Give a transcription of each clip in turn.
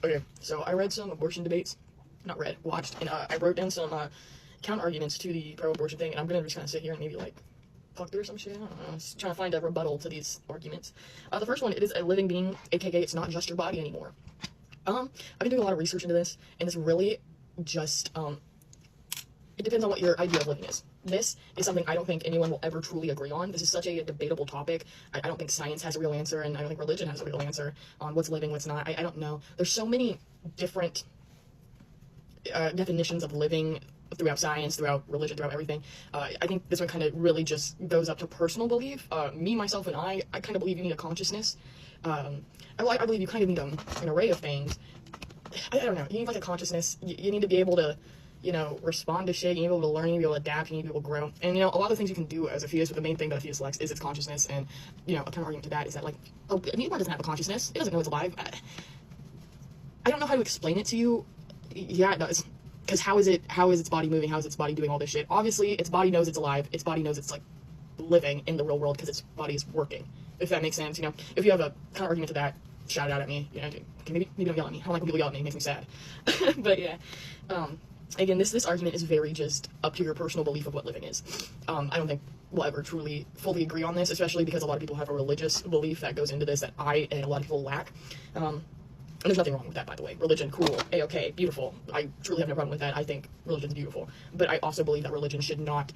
Okay, so I read some abortion debates, not read, watched, and I wrote down some counter arguments to the pro-abortion thing, and I'm gonna just kind of sit here and maybe like talk through some shit. I don't know, just trying to find a rebuttal to these arguments. The first one, it is a living being, aka it's not just your body anymore. I've been doing a lot of research into this, and it's really just it depends on what your idea of living is. This is something I don't think anyone will ever truly agree on. This is such a debatable topic. I don't think science has a real answer, and I don't think religion has a real answer on what's living, what's not. I don't know. There's so many different definitions of living throughout science, throughout religion, throughout everything. I think this one kind of really just goes up to personal belief. Me, myself, and I kind of believe you need a consciousness. I believe you kind of need an array of things. I don't know. You need like a consciousness. You need to be able to, respond to shit. You need to be able to learn. You need to be able to adapt. You need to be able to grow. And, a lot of things you can do as a fetus, but the main thing that a fetus lacks is its consciousness. And, a kind of argument to that is that, like, a newborn doesn't have a consciousness. It doesn't know it's alive. I don't know how to explain it to you. Yeah, it does. Because how is its body moving? How is its body doing all this shit? Obviously, its body knows it's alive. Its body knows it's, like, living in the real world because its body is working. If that makes sense, If you have a kind of argument to that, shout it out at me. Okay, maybe don't yell at me. I don't like when people yell at me. It makes me sad. But, yeah. Again, this argument is very just up to your personal belief of what living is. I don't think we'll ever truly fully agree on this, especially because a lot of people have a religious belief that goes into this that I and a lot of people lack. And there's nothing wrong with that, by the way. Religion, cool, A-okay, beautiful. I truly have no problem with that. I think religion's beautiful. But I also believe that religion should not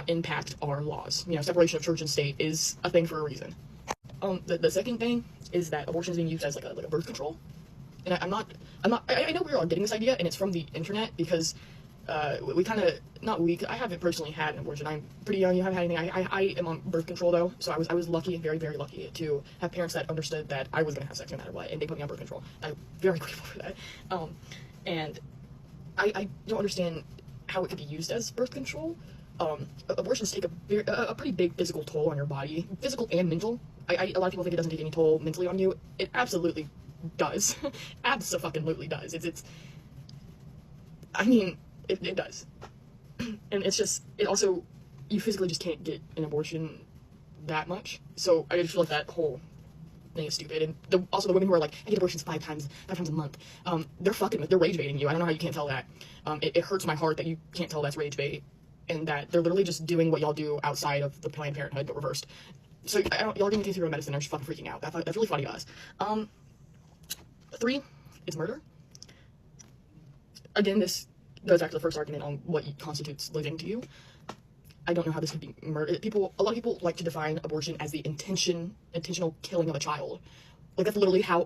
impact our laws. Separation of church and state is a thing for a reason. The second thing is that abortion is being used as like a birth control. And I know we're all getting this idea, and it's from the internet, because we kind of, I haven't personally had an abortion. I'm pretty young. You haven't had anything. I am on birth control, though, so I was lucky, very, very lucky to have parents that understood that I was going to have sex no matter what, and they put me on birth control. I'm very grateful for that. And I don't understand how it could be used as birth control. Abortions take a pretty big physical toll on your body, physical and mental. A lot of people think it doesn't take any toll mentally on you. It absolutely does. Abso-fucking-lutely does. It does. And it's just, it also, you physically just can't get an abortion that much. So I just feel like that whole thing is stupid. And also the women who are like, I get abortions five times a month, they're rage baiting you. I don't know how you can't tell that. It hurts my heart that you can't tell that's rage bait, and that they're literally just doing what y'all do outside of the Planned Parenthood, but reversed. So y'all getting through medicine, they're just fucking freaking out. That's really funny to us. 3 is murder. Again, this goes back to the first argument on what constitutes living to you. I don't know how this could be murder. A lot of people like to define abortion as the intentional killing of a child. Like, that's literally how